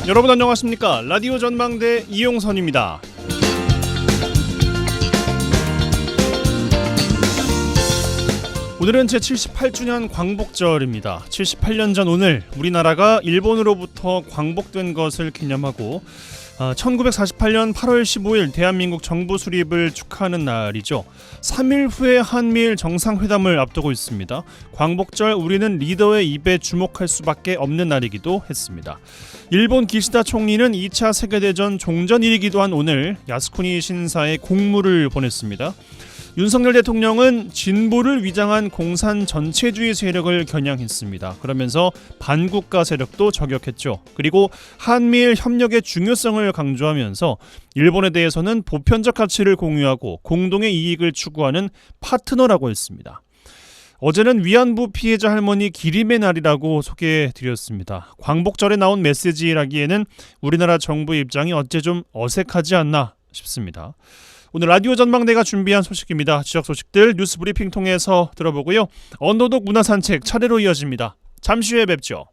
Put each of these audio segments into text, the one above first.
여러분 안녕하십니까? 라디오 전망대 이용선입니다. 오늘은 제78주년 광복절입니다. 78년 전 오늘 우리나라가 일본으로부터 광복된 것을 기념하고 1948년 8월 15일 대한민국 정부 수립을 축하하는 날이죠. 3일 후에 한미일 정상회담을 앞두고 있습니다. 광복절 우리는 리더의 입에 주목할 수밖에 없는 날이기도 했습니다. 일본 기시다 총리는 2차 세계대전 종전일이기도 한 오늘 야스쿠니 신사에 공물을 보냈습니다. 윤석열 대통령은 진보를 위장한 공산 전체주의 세력을 겨냥했습니다. 그러면서 반국가 세력도 저격했죠. 그리고 한미일 협력의 중요성을 강조하면서 일본에 대해서는 보편적 가치를 공유하고 공동의 이익을 추구하는 파트너라고 했습니다. 어제는 위안부 피해자 할머니 기림의 날이라고 소개해드렸습니다. 광복절에 나온 메시지라기에는 우리나라 정부의 입장이 어째 좀 어색하지 않나 싶습니다. 오늘 라디오 전망대가 준비한 소식입니다. 지역 소식들 뉴스 브리핑 통해서 들어보고요. 언더독 문화산책 차례로 이어집니다. 잠시 후에 뵙죠.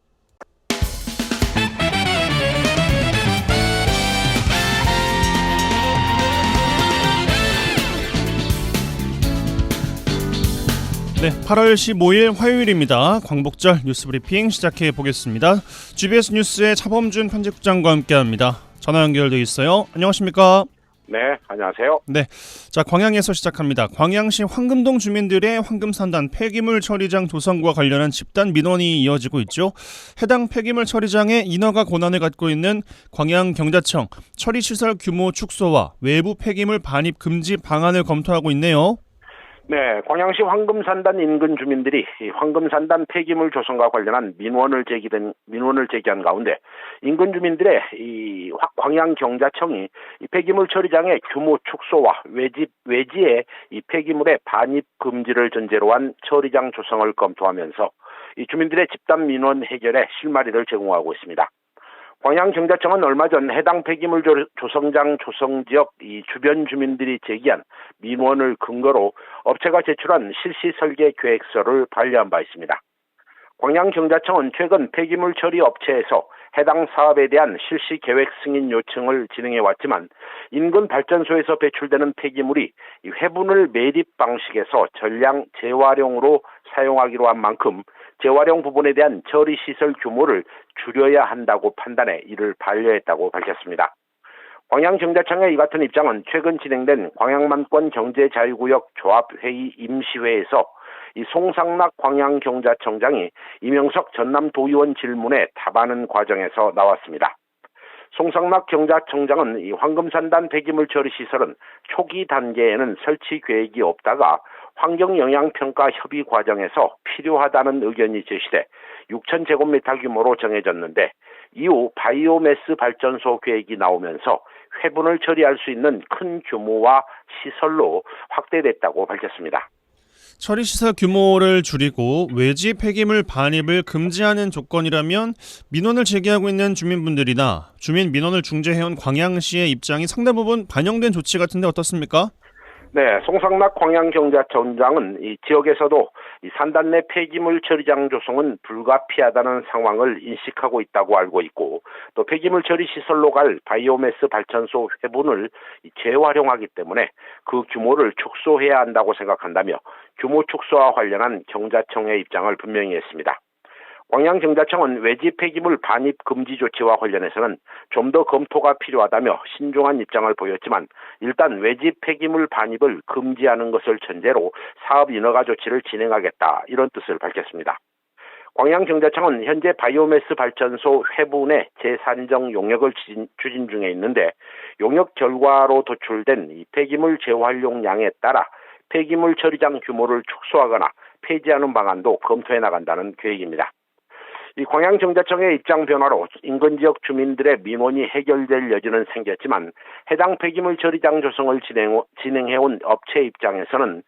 네, 8월 15일 화요일입니다. 광복절 뉴스 브리핑 시작해 보겠습니다. GBS 뉴스의 차범준 편집국장과 함께합니다. 전화 연결돼 있어요. 안녕하십니까? 네, 안녕하세요. 네, 자 광양에서 시작합니다. 광양시 황금동 주민들의 황금산단 폐기물 처리장 조성과 관련한 집단 민원이 이어지고 있죠. 해당 폐기물 처리장에 인허가 권한을 갖고 있는 광양경자청 처리시설 규모 축소와 외부 폐기물 반입 금지 방안을 검토하고 있네요. 네, 광양시 황금산단 인근 주민들이 이 황금산단 폐기물 조성과 관련한 민원을 제기한 가운데 인근 주민들의 이 광양경자청이 이 폐기물 처리장의 규모 축소와 외지에 이 폐기물의 반입 금지를 전제로 한 처리장 조성을 검토하면서 이 주민들의 집단 민원 해결에 실마리를 제공하고 있습니다. 광양경자청은 얼마 전 해당 폐기물 조성장 조성지역 이 주변 주민들이 제기한 민원을 근거로 업체가 제출한 실시 설계 계획서를 반려한 바 있습니다. 광양경자청은 최근 폐기물 처리 업체에서 해당 사업에 대한 실시 계획 승인 요청을 진행해 왔지만 인근 발전소에서 배출되는 폐기물이 이 회분을 매립 방식에서 전량 재활용으로 사용하기로 한 만큼 재활용 부분에 대한 처리 시설 규모를 줄여야 한다고 판단해 이를 반려했다고 밝혔습니다. 광양경자청의 이 같은 입장은 최근 진행된 광양만권 경제자유구역 조합회의 임시회에서 이 송상락 광양경자청장이 이명석 전남도의원 질문에 답하는 과정에서 나왔습니다. 송상락 경자청장은 이 황금산단 폐기물 처리 시설은 초기 단계에는 설치 계획이 없다가 환경영향평가 협의 과정에서 필요하다는 의견이 제시돼 6,000제곱미터 규모로 정해졌는데 이후 바이오매스 발전소 계획이 나오면서 회분을 처리할 수 있는 큰 규모와 시설로 확대됐다고 밝혔습니다. 처리시설 규모를 줄이고 외지 폐기물 반입을 금지하는 조건이라면 민원을 제기하고 있는 주민분들이나 주민 민원을 중재해온 광양시의 입장이 상당 부분 반영된 조치 같은데 어떻습니까? 네, 송상락 광양경자청장은 이 지역에서도 이 산단 내 폐기물 처리장 조성은 불가피하다는 상황을 인식하고 있다고 알고 있고 또 폐기물 처리 시설로 갈 바이오매스 발전소 회분을 재활용하기 때문에 그 규모를 축소해야 한다고 생각한다며 규모 축소와 관련한 경자청의 입장을 분명히 했습니다. 광양경자청은 외지 폐기물 반입 금지 조치와 관련해서는 좀 더 검토가 필요하다며 신중한 입장을 보였지만 일단 외지 폐기물 반입을 금지하는 것을 전제로 사업 인허가 조치를 진행하겠다 이런 뜻을 밝혔습니다. 광양경자청은 현재 바이오매스 발전소 회분의 재산정 용역을 추진 중에 있는데 용역 결과로 도출된 이 폐기물 재활용량에 따라 폐기물 처리장 규모를 축소하거나 폐지하는 방안도 검토해 나간다는 계획입니다. 이 광양경자청의 입장 변화로 인근 지역 주민들의 민원이 해결될 여지는 생겼지만 해당 폐기물 처리장 조성을 진행해온 업체 입장에서는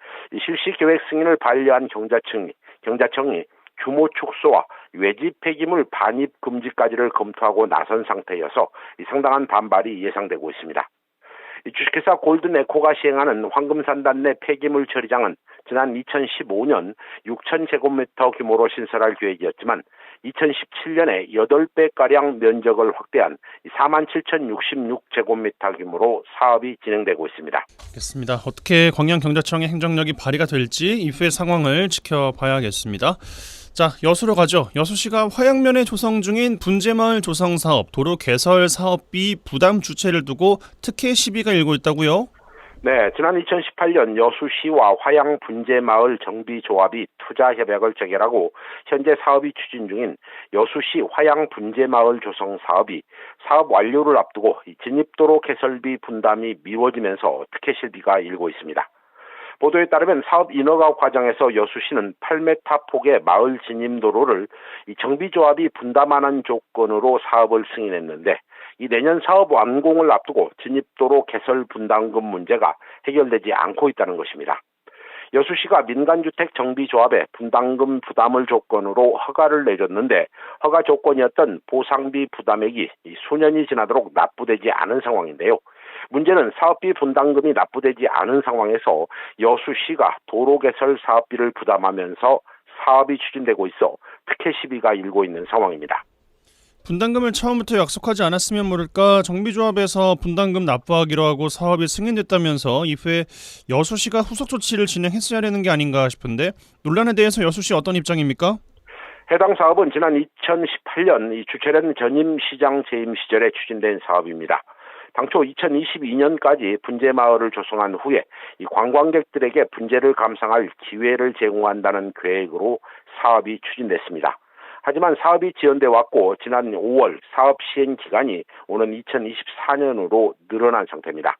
실시 계획 승인을 반려한 경자청이 규모 축소와 외지 폐기물 반입 금지까지를 검토하고 나선 상태여서 상당한 반발이 예상되고 있습니다. 주식회사 골든에코가 시행하는 황금산단 내 폐기물 처리장은 지난 2015년 6,000제곱미터 규모로 신설할 계획이었지만 2017년에 8배가량 면적을 확대한 47,066제곱미터 규모로 사업이 진행되고 있습니다. 알겠습니다. 어떻게 광양경자청의 행정력이 발휘가 될지 이후의 상황을 지켜봐야겠습니다. 자, 여수로 가죠. 여수시가 화양면에 조성 중인 분재마을 조성 사업, 도로 개설 사업비 부담 주체를 두고 특혜 시비가 일고 있다고요? 네, 지난 2018년 여수시와 화양 분재마을 정비조합이 투자협약을 체결하고 현재 사업이 추진 중인 여수시 화양 분재마을 조성 사업이 사업 완료를 앞두고 진입도로 개설비 분담이 미뤄지면서 특혜 시비가 일고 있습니다. 보도에 따르면 사업 인허가 과정에서 여수시는 8m 폭의 마을 진입도로를 정비조합이 분담하는 조건으로 사업을 승인했는데 이 내년 사업 완공을 앞두고 진입도로 개설 분담금 문제가 해결되지 않고 있다는 것입니다. 여수시가 민간주택 정비조합에 분담금 부담을 조건으로 허가를 내줬는데 허가 조건이었던 보상비 부담액이 수년이 지나도록 납부되지 않은 상황인데요. 문제는 사업비 분담금이 납부되지 않은 상황에서 여수시가 도로 개설 사업비를 부담하면서 사업이 추진되고 있어 특혜 시비가 일고 있는 상황입니다. 분담금을 처음부터 약속하지 않았으면 모를까 정비조합에서 분담금 납부하기로 하고 사업이 승인됐다면서 이후에 여수시가 후속 조치를 진행했어야 하는 게 아닌가 싶은데 논란에 대해서 여수시 어떤 입장입니까? 해당 사업은 지난 2018년 주최련 전임 시장 재임 시절에 추진된 사업입니다. 당초 2022년까지 분재마을을 조성한 후에 이 관광객들에게 분재를 감상할 기회를 제공한다는 계획으로 사업이 추진됐습니다. 하지만 사업이 지연돼 왔고 지난 5월 사업 시행 기간이 오는 2024년으로 늘어난 상태입니다.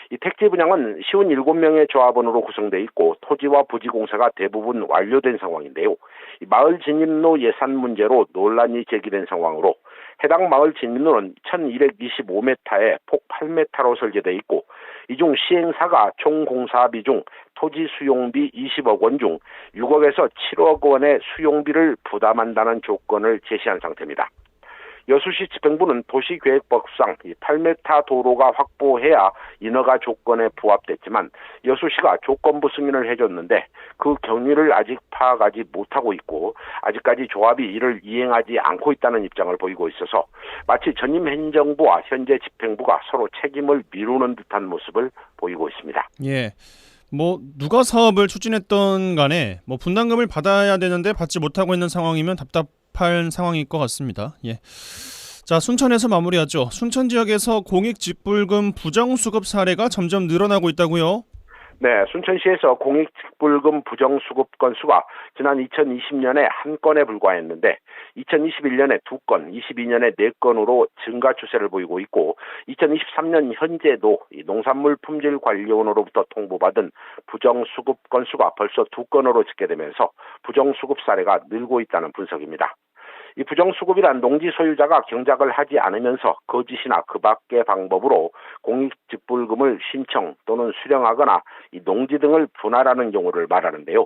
이 택지 분양은 57명의 조합원으로 구성돼 있고 토지와 부지 공사가 대부분 완료된 상황인데요. 이 마을 진입로 예산 문제로 논란이 제기된 상황으로 해당 마을 진입로는 1225m에 폭 8m로 설계돼 있고 이 중 시행사가 총 공사비 중 토지 수용비 20억 원 중 6억에서 7억 원의 수용비를 부담한다는 조건을 제시한 상태입니다. 여수시 집행부는 도시계획법상 8m 도로가 확보해야 인허가 조건에 부합됐지만 여수시가 조건부 승인을 해줬는데 그 경위를 아직 파악하지 못하고 있고 아직까지 조합이 이를 이행하지 않고 있다는 입장을 보이고 있어서 마치 전임 행정부와 현재 집행부가 서로 책임을 미루는 듯한 모습을 보이고 있습니다. 예. 누가 사업을 추진했던 간에 분담금을 받아야 되는데 받지 못하고 있는 상황이면 답답한 상황일 것 같습니다. 예. 자, 순천에서 마무리하죠. 순천 지역에서 공익 직불금 부정수급 사례가 점점 늘어나고 있다고요? 네, 순천시에서 공익 직불금 부정수급 건수가 지난 2020년에 한 건에 불과했는데 2021년에 2건, 22년에 4건으로 증가 추세를 보이고 있고 2023년 현재도 농산물 품질 관리원으로부터 통보받은 부정수급 건수가 벌써 2건으로 집계되면서 부정수급 사례가 늘고 있다는 분석입니다. 이 부정수급이란 농지 소유자가 경작을 하지 않으면서 거짓이나 그 밖의 방법으로 공익직불금을 신청 또는 수령하거나 이 농지 등을 분할하는 경우를 말하는데요.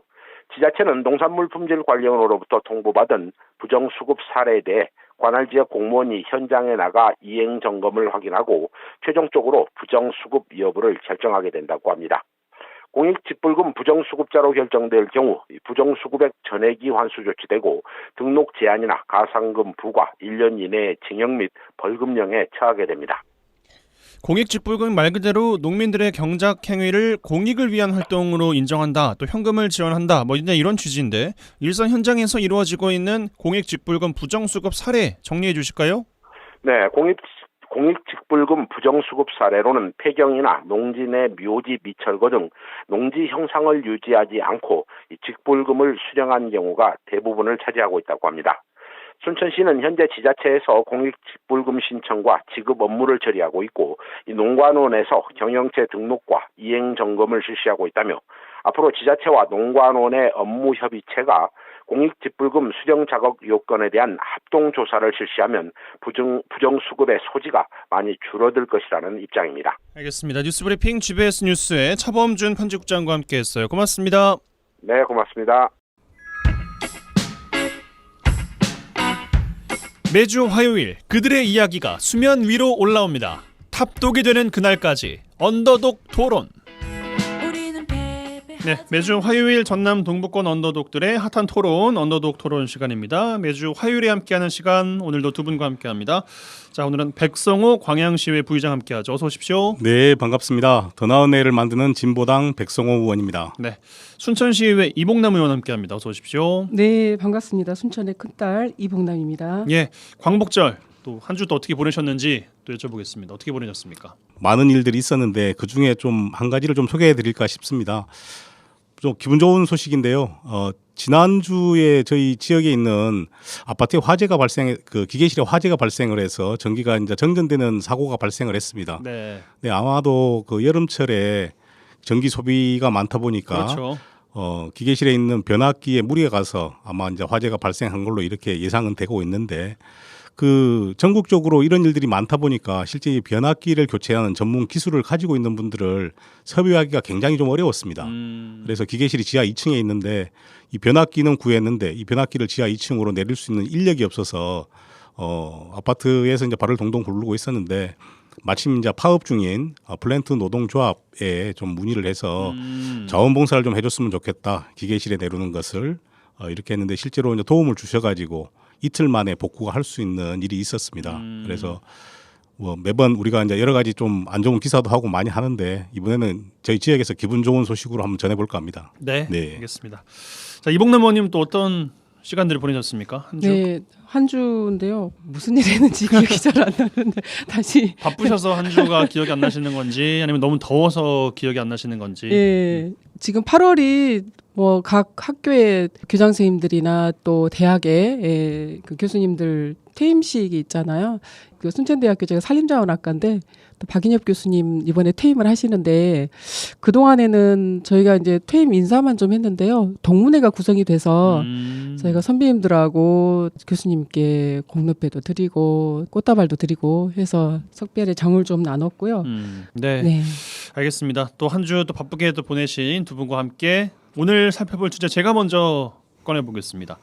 지자체는 농산물 품질 관리원으로부터 통보받은 부정수급 사례에 대해 관할 지역 공무원이 현장에 나가 이행 점검을 확인하고 최종적으로 부정수급 여부를 결정하게 된다고 합니다. 공익직불금 부정수급자로 결정될 경우 부정수급액 전액이 환수 조치되고 등록 제한이나 가상금 부과 1년 이내의 징역 및 벌금령에 처하게 됩니다. 공익직불금 말 그대로 농민들의 경작 행위를 공익을 위한 활동으로 인정한다, 또 현금을 지원한다, 이런 취지인데 일선 현장에서 이루어지고 있는 공익직불금 부정수급 사례 정리해 주실까요? 네, 공익직불금 부정수급 사례로는 폐경이나 농지 내 묘지 미철거 등 농지 형상을 유지하지 않고 직불금을 수령한 경우가 대부분을 차지하고 있다고 합니다. 순천시는 현재 지자체에서 공익직불금 신청과 지급 업무를 처리하고 있고 이 농관원에서 경영체 등록과 이행 점검을 실시하고 있다며 앞으로 지자체와 농관원의 업무 협의체가 공익직불금 수령 작업 요건에 대한 합동조사를 실시하면 부정수급의 소지가 많이 줄어들 것이라는 입장입니다. 알겠습니다. 뉴스브리핑 GBS 뉴스의 차범준 편집국장과 함께했어요. 고맙습니다. 네, 고맙습니다. 매주 화요일 그들의 이야기가 수면 위로 올라옵니다. 탑독이 되는 그날까지 언더독 토론. 네, 매주 화요일 전남 동부권 언더독들의 핫한 토론, 언더독 토론 시간입니다. 매주 화요일에 함께하는 시간, 오늘도 두 분과 함께합니다. 자, 오늘은 백성호 광양시의회 부의장 함께하죠. 어서 오십시오. 네, 반갑습니다. 더 나은 내일을 만드는 진보당 백성호 의원입니다. 네, 순천시의회 이봉남 의원 함께합니다. 어서 오십시오. 네, 반갑습니다. 순천의 큰딸 이봉남입니다. 예, 광복절 또 한 주 또 어떻게 보내셨는지 또 여쭤보겠습니다. 어떻게 보내셨습니까? 많은 일들이 있었는데 그 중에 좀 한 가지를 좀 소개해드릴까 싶습니다. 좀 기분 좋은 소식인데요. 지난주에 저희 지역에 있는 아파트에 기계실에 화재가 발생을 해서 전기가 이제 정전되는 사고가 발생을 했습니다. 네, 네, 아마도 그 여름철에 전기 소비가 많다 보니까 그렇죠. 기계실에 있는 변압기에 무리가 가서 아마 이제 화재가 발생한 걸로 이렇게 예상은 되고 있는데, 그 전국적으로 이런 일들이 많다 보니까 실제 이 변압기를 교체하는 전문 기술을 가지고 있는 분들을 섭외하기가 굉장히 좀 어려웠습니다. 그래서 기계실이 지하 2층에 있는데 이 변압기는 구했는데 이 변압기를 지하 2층으로 내릴 수 있는 인력이 없어서 아파트에서 이제 발을 동동 구르고 있었는데, 마침 이제 파업 중인 플랜트 노동조합에 좀 문의를 해서 자원봉사를 좀 해줬으면 좋겠다, 기계실에 내리는 것을 이렇게 했는데 실제로 이제 도움을 주셔가지고 이틀 만에 복구가 할 수 있는 일이 있었습니다. 그래서 뭐 매번 우리가 이제 여러 가지 좀 안 좋은 기사도 하고 많이 하는데 이번에는 저희 지역에서 기분 좋은 소식으로 한번 전해볼까 합니다. 네, 네. 알겠습니다. 자, 이봉남 의원님 또 어떤 시간들을 보내셨습니까? 한 주? 네, 한 주인데요. 무슨 일 했는지 기억이 잘 안 나는데 다시. 바쁘셔서 한 주가 기억이 안 나시는 건지 아니면 너무 더워서 기억이 안 나시는 건지. 예, 지금 8월이 뭐 각 학교의 교장 선생님들이나 또 대학의 그 교수님들 퇴임식이 있잖아요. 그 순천대학교 제가 산림자원학과인데 또 박인엽 교수님 이번에 퇴임을 하시는데, 그 동안에는 저희가 이제 퇴임 인사만 좀 했는데요. 동문회가 구성이 돼서 저희가 선배님들하고 교수님께 공로패도 드리고 꽃다발도 드리고 해서 석별의 정을 좀 나눴고요. 네, 네. 알겠습니다. 또 한 주 또 바쁘게 또 보내신 두 분과 함께 오늘 살펴볼 주제 제가 먼저 꺼내보겠습니다.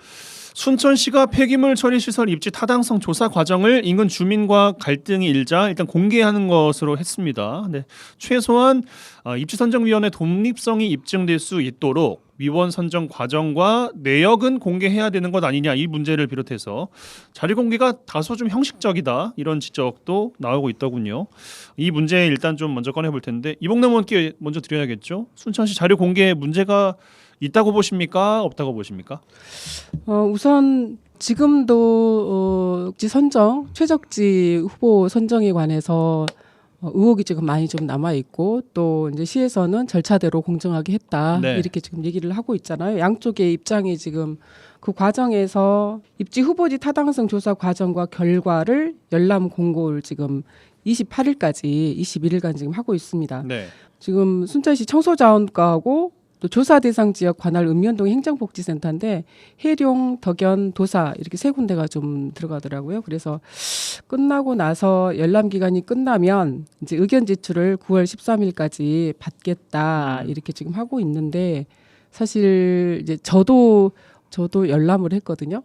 순천시가 폐기물 처리 시설 입지 타당성 조사 과정을 인근 주민과 갈등이 일자 일단 공개하는 것으로 했습니다. 네, 최소한 입지선정위원회 독립성이 입증될 수 있도록 위원 선정 과정과 내역은 공개해야 되는 것 아니냐, 이 문제를 비롯해서 자료 공개가 다소 좀 형식적이다, 이런 지적도 나오고 있더군요. 이 문제 일단 좀 먼저 꺼내볼 텐데 이봉남 의원께 먼저 드려야겠죠. 순천시 자료 공개에 문제가 있다고 보십니까? 없다고 보십니까? 우선 지금도 입지 선정, 최적지 후보 선정에 관해서 의혹이 지금 많이 좀 남아 있고, 또 이제 시에서는 절차대로 공정하게 했다, 네. 이렇게 지금 얘기를 하고 있잖아요. 양쪽의 입장이 지금 그 과정에서 입지 후보지 타당성 조사 과정과 결과를 열람 공고를 지금 28일까지 21일간 지금 하고 있습니다. 네. 지금 순천시 청소자원과하고 또 조사 대상 지역 관할 읍면동 행정복지센터인데 해룡, 덕연, 도사 이렇게 세 군데가 좀 들어가더라고요. 그래서 끝나고 나서 열람 기간이 끝나면 이제 의견 제출을 9월 13일까지 받겠다, 이렇게 지금 하고 있는데, 사실 이제 저도 열람을 했거든요.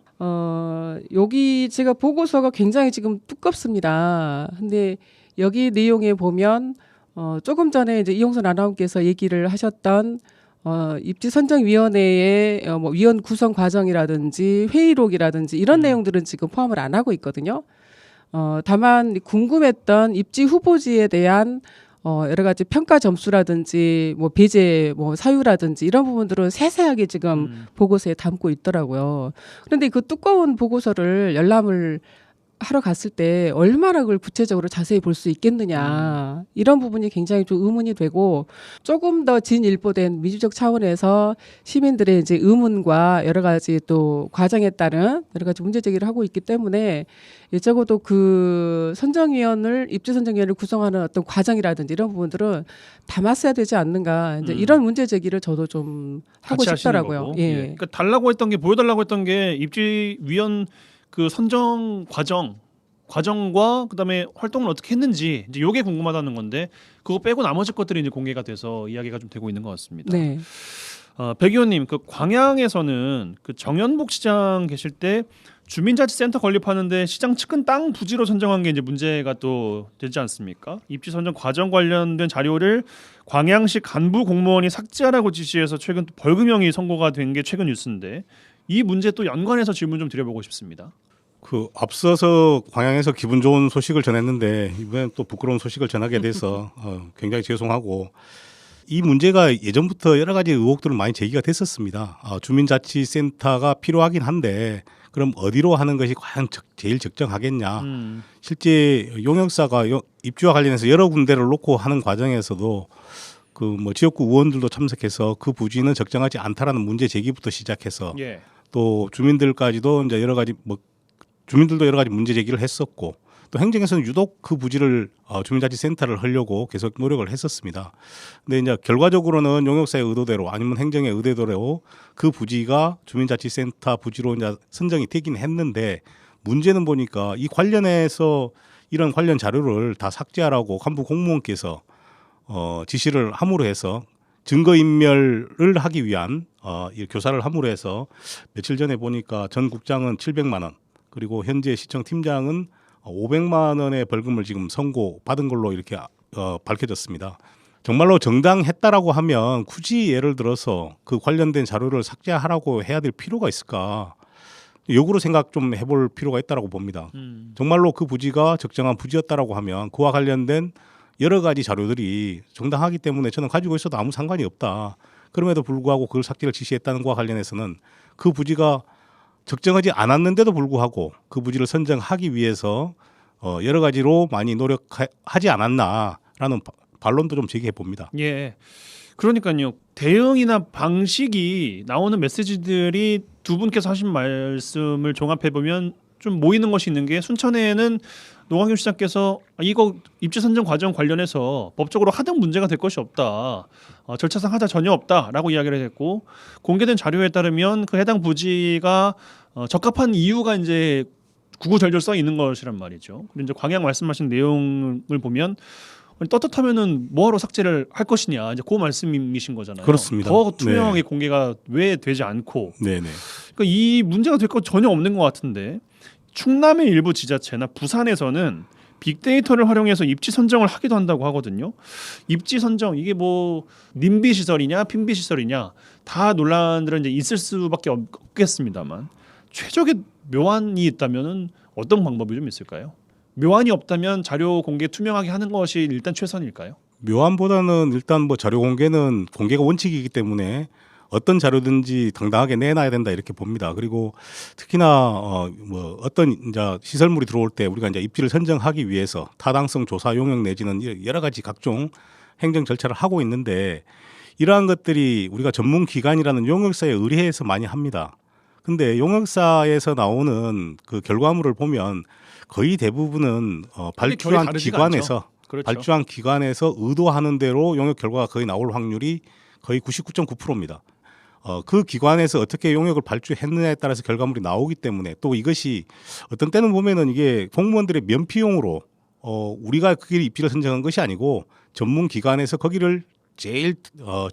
여기 제가 보고서가 굉장히 지금 두껍습니다. 근데 여기 내용에 보면 조금 전에 이제 이용선 아나운서께서 얘기를 하셨던 입지선정위원회의 뭐 위원 구성 과정이라든지 회의록이라든지 이런 내용들은 지금 포함을 안 하고 있거든요. 다만 궁금했던 입지 후보지에 대한 여러 가지 평가 점수라든지 뭐 배제 뭐 사유라든지 이런 부분들은 세세하게 지금 보고서에 담고 있더라고요. 그런데 그 두꺼운 보고서를 열람을 하러 갔을 때 얼마나 그걸 구체적으로 자세히 볼 수 있겠느냐, 이런 부분이 굉장히 좀 의문이 되고, 조금 더 진일보된 민주적 차원에서 시민들의 이제 의문과 여러 가지 또 과정에 따른 여러 가지 문제 제기를 하고 있기 때문에 적어도 그 입지선정위원을 구성하는 어떤 과정이라든지 이런 부분들은 담았어야 되지 않는가, 이제 이런 문제 제기를 저도 좀 하고 같이 하시는 싶더라고요. 거고. 예. 그러니까 달라고 했던 게, 보여달라고 했던 게 입지위원 그 선정 과정과 그다음에 활동을 어떻게 했는지, 이제 요게 궁금하다는 건데, 그거 빼고 나머지 것들이 이제 공개가 돼서 이야기가 좀 되고 있는 것 같습니다. 네. 백 의원님, 그 광양에서는 그 정연복 시장 계실 때 주민자치센터 건립하는데 시장 측은 땅 부지로 선정한 게 이제 문제가 또 되지 않습니까? 입지 선정 과정 관련된 자료를 광양시 간부 공무원이 삭제하라고 지시해서 최근 또 벌금형이 선고가 된 게 최근 뉴스인데 이 문제 또 연관해서 질문 좀 드려보고 싶습니다. 그 앞서서 광양에서 기분 좋은 소식을 전했는데 이번엔 또 부끄러운 소식을 전하게 돼서 굉장히 죄송하고, 이 문제가 예전부터 여러 가지 의혹들은 많이 제기가 됐었습니다. 주민자치센터가 필요하긴 한데 그럼 어디로 하는 것이 과연 제일 적정하겠냐. 실제 용역사가 입주와 관련해서 여러 군데를 놓고 하는 과정에서도 그 뭐 지역구 의원들도 참석해서 그 부지는 적정하지 않다라는 문제 제기부터 시작해서 예. 또 주민들까지도 이제 여러 가지 주민들도 여러 가지 문제 제기를 했었고, 또 행정에서는 유독 그 부지를 주민자치센터를 하려고 계속 노력을 했었습니다. 근데 이제 결과적으로는 용역사의 의도대로 아니면 행정의 의도대로 그 부지가 주민자치센터 부지로 이제 선정이 되긴 했는데, 문제는 보니까 이 관련해서 이런 관련 자료를 다 삭제하라고 간부 공무원께서 지시를 함으로 해서 증거인멸을 하기 위한 이 교사를 함으로 해서 며칠 전에 보니까 전 국장은 700만 원, 그리고 현재 시청 팀장은 500만 원의 벌금을 지금 선고받은 걸로 이렇게 밝혀졌습니다. 정말로 정당했다라고 하면 굳이 예를 들어서 그 관련된 자료를 삭제하라고 해야 될 필요가 있을까? 역으로 생각 좀 해볼 필요가 있다라고 봅니다. 정말로 그 부지가 적정한 부지였다라고 하면 그와 관련된 여러 가지 자료들이 정당하기 때문에 저는 가지고 있어도 아무 상관이 없다. 그럼에도 불구하고 그걸 삭제를 지시했다는 것과 관련해서는 그 부지가 적정하지 않았는데도 불구하고 그 부지를 선정하기 위해서 여러 가지로 많이 노력하지 않았나라는 반론도 좀 제기해 봅니다. 예. 그러니까요. 대응이나 방식이 나오는 메시지들이 두 분께서 하신 말씀을 종합해 보면 좀 모이는 것이 있는 게, 순천에는 노광규 시장께서 이거 입지 선정 과정 관련해서 법적으로 하등 문제가 될 것이 없다, 절차상 하자 전혀 없다라고 이야기를 했고, 공개된 자료에 따르면 그 해당 부지가 적합한 이유가 이제 구구절절 써 있는 것이란 말이죠. 그리고 이제 광양 말씀하신 내용을 보면 떳떳하면은 뭐하러 삭제를 할 것이냐, 이제 그 말씀이신 거잖아요. 그렇습니다. 더 투명하게 네. 공개가 왜 되지 않고, 네네. 그러니까 이 문제가 될 것 전혀 없는 것 같은데, 충남의 일부 지자체나 부산에서는 빅데이터를 활용해서 입지 선정을 하기도 한다고 하거든요. 입지 선정, 이게 뭐 님비 시설이냐 핀비 시설이냐 다 논란들은 이제 있을 수밖에 없겠습니다만, 최적의 묘안이 있다면은 어떤 방법이 좀 있을까요? 묘안이 없다면 자료 공개 투명하게 하는 것이 일단 최선일까요? 묘안보다는 일단 뭐 자료 공개는 공개가 원칙이기 때문에 어떤 자료든지 당당하게 내놔야 된다 이렇게 봅니다. 그리고 특히나 뭐 어떤 이제 시설물이 들어올 때 우리가 이제 입지를 선정하기 위해서 타당성 조사 용역 내지는 여러 가지 각종 행정 절차를 하고 있는데, 이러한 것들이 우리가 전문 기관이라는 용역사에 의뢰해서 많이 합니다. 근데 용역사에서 나오는 그 결과물을 보면 거의 대부분은 발주한 기관에서 그렇죠. 발주한 기관에서 의도하는 대로 용역 결과가 거의 나올 확률이 거의 99.9%입니다. 그 기관에서 어떻게 용역을 발주했느냐에 따라서 결과물이 나오기 때문에, 또 이것이 어떤 때는 보면은 이게 공무원들의 면피용으로 우리가 거기를 입지를 선정한 것이 아니고 전문 기관에서 거기를 제일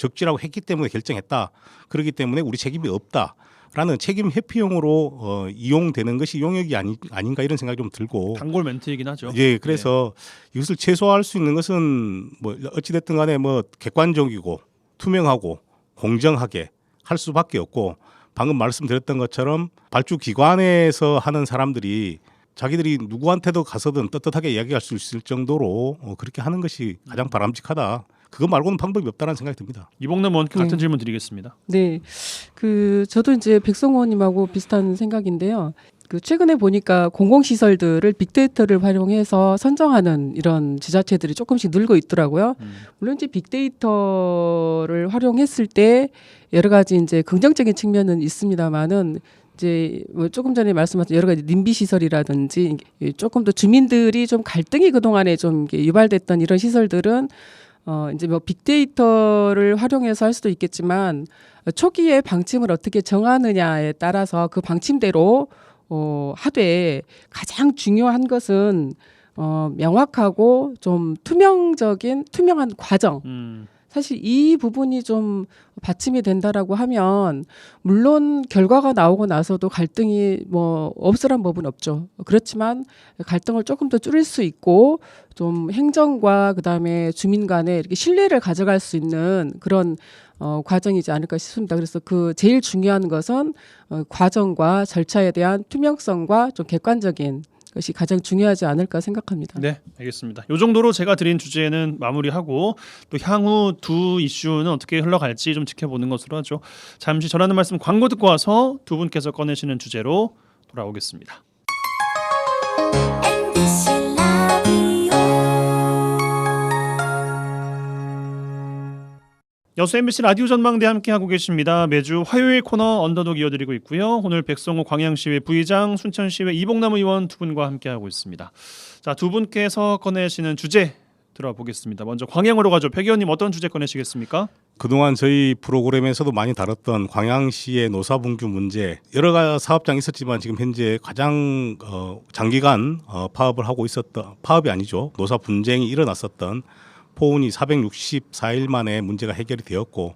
적지라고 했기 때문에 결정했다. 그렇기 때문에 우리 책임이 없다라는 책임 회피용으로 이용되는 것이 용역이 아닌가 이런 생각이 좀 들고. 단골 멘트이긴 하죠. 예, 그래서 이것을 최소화할 수 있는 것은 뭐 어찌 됐든 간에 뭐 객관적이고 투명하고 공정하게 할 수밖에 없고, 방금 말씀드렸던 것처럼 발주 기관에서 하는 사람들이 자기들이 누구한테도 가서든 떳떳하게 이야기할 수 있을 정도로 그렇게 하는 것이 가장 바람직하다. 그거 말고는 방법이 없다는 생각이 듭니다. 이봉남 의원께 같은 질문 드리겠습니다. 네, 저도 이제 백성호 의원님하고 비슷한 생각인데요. 최근에 보니까 공공시설들을 빅데이터를 활용해서 선정하는 이런 지자체들이 조금씩 늘고 있더라고요. 물론 이제 빅데이터를 활용했을 때 여러 가지 이제 긍정적인 측면은 있습니다만은, 이제 뭐 조금 전에 말씀하신 여러 가지 님비 시설이라든지 조금 더 주민들이 좀 갈등이 그동안에 좀 유발됐던 이런 시설들은 이제 뭐 빅데이터를 활용해서 할 수도 있겠지만, 초기에 방침을 어떻게 정하느냐에 따라서 그 방침대로 하되, 가장 중요한 것은 명확하고 좀 투명한 과정. 사실 이 부분이 좀 받침이 된다라고 하면 물론 결과가 나오고 나서도 갈등이 뭐 없으란 법은 없죠. 그렇지만 갈등을 조금 더 줄일 수 있고 좀 행정과 그다음에 주민 간에 이렇게 신뢰를 가져갈 수 있는 그런 과정이지 않을까 싶습니다. 그래서 그 제일 중요한 것은 과정과 절차에 대한 투명성과 좀 객관적인 것이 가장 중요하지 않을까 생각합니다. 네, 알겠습니다. 이 정도로 제가 드린 주제는 마무리하고 또 향후 두 이슈는 어떻게 흘러갈지 좀 지켜보는 것으로 하죠. 잠시 전하는 말씀 광고 듣고 와서 두 분께서 꺼내시는 주제로 돌아오겠습니다. MBC 라디오 여수 MBC 라디오 전망대 함께하고 계십니다. 매주 화요일 코너 언더독 이어드리고 있고요. 오늘 백성호 광양시의회 부의장, 순천시의회 이봉남 의원 두 분과 함께하고 있습니다. 자, 두 분께서 꺼내시는 주제 들어보겠습니다. 먼저 광양으로 가죠. 백 의원님 어떤 주제 꺼내시겠습니까? 그동안 저희 프로그램에서도 많이 다뤘던 광양시의 노사분규 문제, 여러 가지 사업장이 있었지만 지금 현재 가장 장기간 파업을 하고 있었던, 파업이 아니죠, 노사 분쟁이 일어났었던 포운이 464일 만에 문제가 해결이 되었고,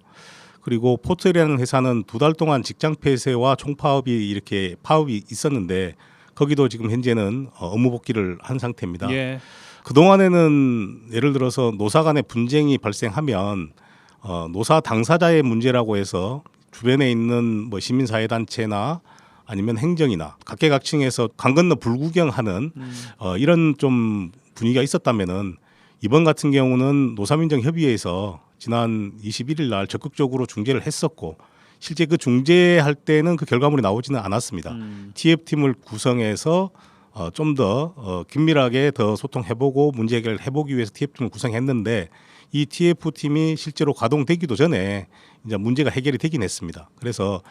그리고 포털이라는 회사는 2달 동안 직장 폐쇄와 총파업이 이렇게 파업이 있었는데 거기도 지금 현재는 업무 복귀를 한 상태입니다. 예. 그동안에는 예를 들어서 노사 간의 분쟁이 발생하면 노사 당사자의 문제라고 해서 주변에 있는 뭐 시민사회단체나 아니면 행정이나 각계각층에서 강 건너 불구경하는 이런 좀 분위기가 있었다면은 이번 같은 경우는 노사민정협의회에서 지난 21일 날 적극적으로 중재를 했었고, 실제 그 중재할 때는 그 결과물이 나오지는 않았습니다. TF팀을 구성해서 좀 더 긴밀하게 더 소통해보고 문제 해결을 해보기 위해서 TF팀을 구성했는데, 이 TF팀이 실제로 가동되기도 전에 이제 문제가 해결이 되긴 했습니다. 그래서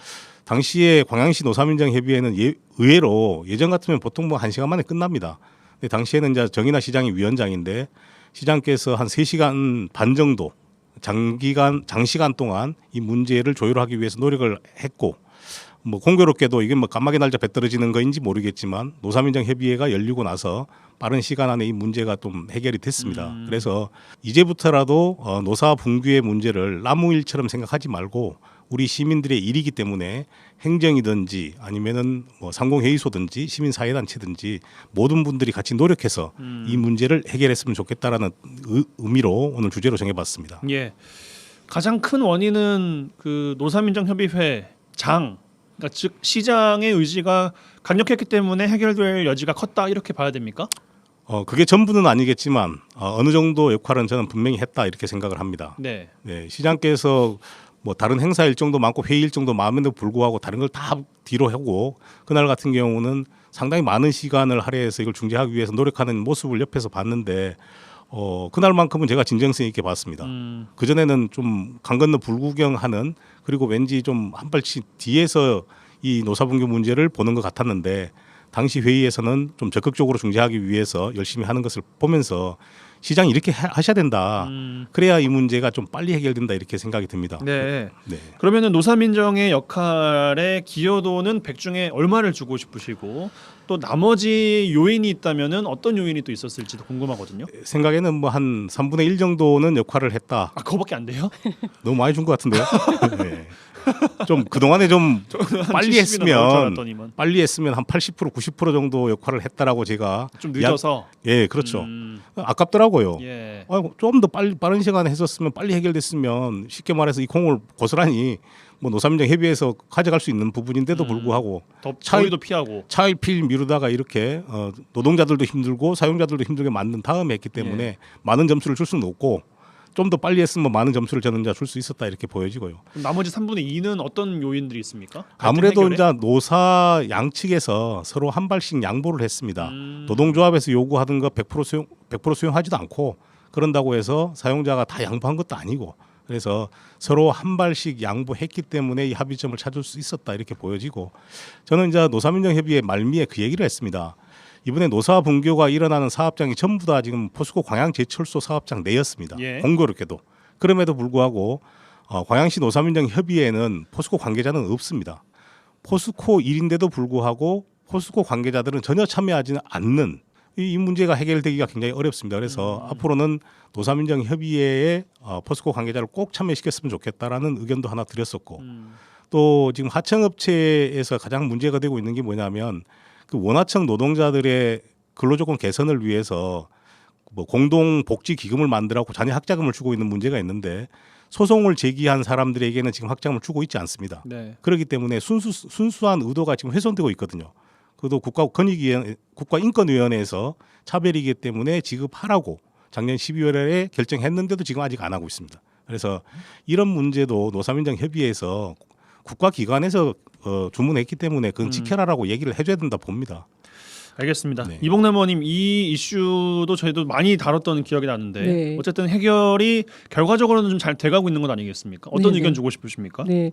당시에 광양시 노사민정협의회는 의외로 예전 같으면 보통 뭐 1시간 만에 끝납니다. 근데 당시에는 이제 정인하 시장이 위원장인데 시장께서 한 3시간 반 정도 장시간 동안 이 문제를 조율하기 위해서 노력을 했고, 뭐 공교롭게도 이게 뭐 까마귀 날짜 배 떨어지는 거인지 모르겠지만 노사민정협의회가 열리고 나서 빠른 시간 안에 이 문제가 좀 해결이 됐습니다. 그래서 이제부터라도 노사 분규의 문제를 나무일처럼 생각하지 말고 우리 시민들의 일이기 때문에 행정이든지 아니면은 뭐 상공회의소든지 시민사회단체든지 모든 분들이 같이 노력해서 이 문제를 해결했으면 좋겠다라는 의미로 오늘 주제로 정해봤습니다. 예. 가장 큰 원인은 그 노사민정협의회 장, 그러니까 즉 시장의 의지가 강력했기 때문에 해결될 여지가 컸다 이렇게 봐야 됩니까? 그게 전부는 아니겠지만 어느 정도 역할은 저는 분명히 했다 이렇게 생각을 합니다. 네. 네, 시장께서 뭐 다른 행사 일정도 많고 회의 일정도 많은데도 불구하고 다른 걸 다 뒤로 하고 그날 같은 경우는 상당히 많은 시간을 할애해서 이걸 중재하기 위해서 노력하는 모습을 옆에서 봤는데 그날만큼은 제가 진정성 있게 봤습니다. 그 전에는 좀 강 건너 불구경하는, 그리고 왠지 좀 한 발씩 뒤에서 이 노사분규 문제를 보는 것 같았는데 당시 회의에서는 좀 적극적으로 중재하기 위해서 열심히 하는 것을 보면서 시장이 이렇게 하셔야 된다. 그래야 이 문제가 좀 빨리 해결된다 이렇게 생각이 듭니다. 네. 네. 그러면은 노사민정의 역할에 기여도는 100 중에 얼마를 주고 싶으시고 또 나머지 요인이 있다면은 어떤 요인이 또 있었을지도 궁금하거든요. 생각에는 뭐 한 3분의 1 정도는 역할을 했다. 아, 그거밖에 안 돼요? 너무 많이 준 것 같은데요. 네. 좀 그동안에 좀 빨리 했으면 한 80% 90% 정도 역할을 했다라고 제가 좀 늦어서. 예, 그렇죠. 아깝더라고요. 예. 좀 더 빠른 시간에 했었으면 빨리 해결됐으면 쉽게 말해서 이 공을 고스란히 뭐 노사민정 협의회에서 가져갈 수 있는 부분인데도 불구하고 저희도 피하고 차일피일 미루다가 이렇게 노동자들도 힘들고 사용자들도 힘들게 만든 다음에 했기 때문에 예. 많은 점수를 줄 수는 없고 좀 더 빨리 했으면 많은 점수를 저는 줄 수 있었다 이렇게 보여지고요. 그럼 나머지 3분의 2는 어떤 요인들이 있습니까? 아무래도 해결에? 이제 노사 양측에서 서로 한 발씩 양보를 했습니다. 노동조합에서 요구하던 거 100% 수용하지도 않고, 그런다고 해서 사용자가 다 양보한 것도 아니고, 그래서 서로 한 발씩 양보했기 때문에 이 합의점을 찾을 수 있었다 이렇게 보여지고, 저는 이제 노사민정협의회 말미에 그 얘기를 했습니다. 이번에 노사 분규가 일어나는 사업장이 전부 다 지금 포스코 광양제철소 사업장 내였습니다. 예. 공교롭게도. 그럼에도 불구하고 광양시 노사민정협의회에는 포스코 관계자는 없습니다. 포스코 일인데도 불구하고 포스코 관계자들은 전혀 참여하지는 않는, 이 문제가 해결되기가 굉장히 어렵습니다. 그래서 앞으로는 노사민정 협의회에 포스코 관계자를 꼭 참여시켰으면 좋겠다라는 의견도 하나 드렸었고 또 지금 하청업체에서 가장 문제가 되고 있는 게 뭐냐면 그 원하청 노동자들의 근로조건 개선을 위해서 뭐 공동복지 기금을 만들라고 자녀 학자금을 주고 있는 문제가 있는데 소송을 제기한 사람들에게는 지금 학자금을 주고 있지 않습니다. 네. 그렇기 때문에 순수한 의도가 지금 훼손되고 있거든요. 그것도 국가인권위원회에서 차별이기 때문에 지급하라고 작년 12월에 결정했는데도 지금 아직 안 하고 있습니다. 그래서 이런 문제도 노사민정협의회에서 국가기관에서 주문했기 때문에 그건 지켜라라고 얘기를 해줘야 된다 봅니다. 알겠습니다. 네. 이봉남 의원님 이 이슈도 저희도 많이 다뤘던 기억이 나는데 네. 어쨌든 해결이 결과적으로는 좀 잘 돼가고 있는 것 아니겠습니까? 어떤 네, 의견 네. 주고 싶으십니까? 네.